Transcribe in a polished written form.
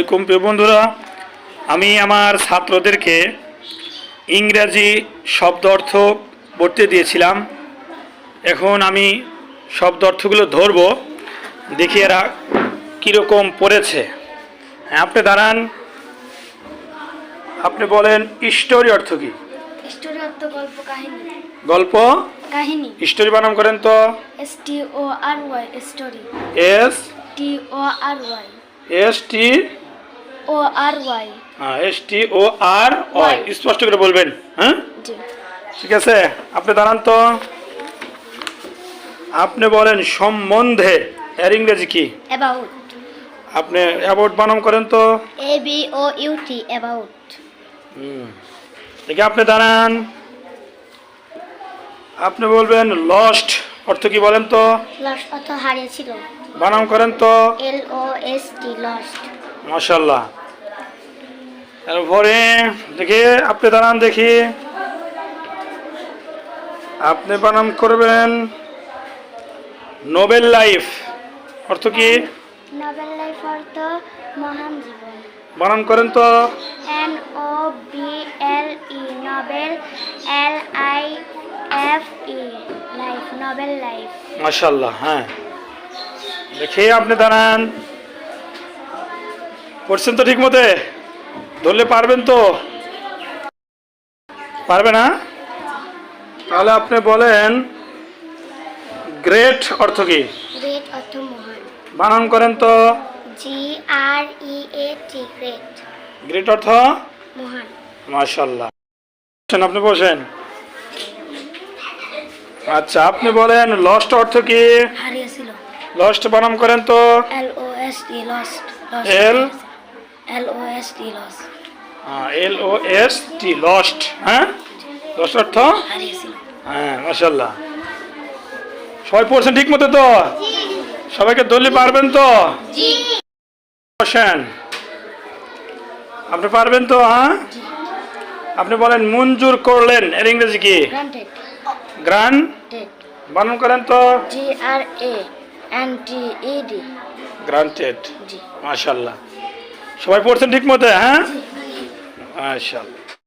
প্রিয় বন্ধুরা, আমি আমার ছাত্রদেরকে ইংরেজি শব্দ অর্থ পড়তে দিয়েছিলাম। এখন আমি শব্দ অর্থগুলো ধরব, দেখি এরা কীরকম পড়েছে। হ্যাঁ, আপনি দাঁড়ান, আপনি বলেন স্টোরি অর্থ কি? স্টোরি অর্থ গল্প কাহিনী। গল্প কাহিনী। স্টোরি বানান করেন তো। STORY story. STORY STORY স্পষ্ট করে বলবেন। হ্যাঁ, ঠিক আছে। আপনি দাঁড়ান তো, আপনি বলেন সম্বন্ধে, এর ইংরেজি কি? অ্যাবাউট। আপনি অ্যাবাউট বানান করেন তো। ABOUT about. ঠিক, আপনি দাঁড়ান, আপনি বলবেন লস্ট অর্থ কি বলেন তো? লস্ট অর্থ হারিয়েছিল। বানান করেন তো। LOST lost. মাশাআল্লাহ। এরপরে দেখি, আপনি দাঁড়ান, দেখি আপনি বানান করবেন নোবেল লাইফ অর্থ কি? নোবেল লাইফ অর্থ মহান জীবন। বানান করেন তো। NOBLE Nobel LIFE life, Nobel life. মাশাআল্লাহ। হ্যাঁ, দেখি আপনি দাঁড়ান, পড়ছেন তো ঠিক মতে? ধরলে পারবেন তো? পারবে না? তাহলে আপনি বলেন গ্রেট অর্থ কি? গ্রেট অর্থ মহান। বানান করেন তো। GREAT great. গ্রেট অর্থ মহান। মাশাআল্লাহ। আপনি বসেন। আচ্ছা, আপনি বলেন লস্ট অর্থ কি? হারিয়েছিল। লস্ট বানান করেন তো। LOST lost. LOST lost. LOST lost. হ্যাঁ, লস্ট অর্থ হারিয়েছিল। হ্যাঁ, মাশাআল্লাহ। সবাই পড়ছেন ঠিক মতো তো? সবাইকে দলি পারবেন তো? জি। বসেন, আপনি পারবেন তো? হ্যাঁ, আপনি বলেন মঞ্জুর করলেন, এর ইংরেজি কি? গ্রান্টেড। গ্রান্টেড বানান করেন তো। GRANTED granted. জি। মাশাআল্লাহ। সবাই পড়ছেন ঠিক মতো? হ্যাঁ, মাশাআল্লাহ।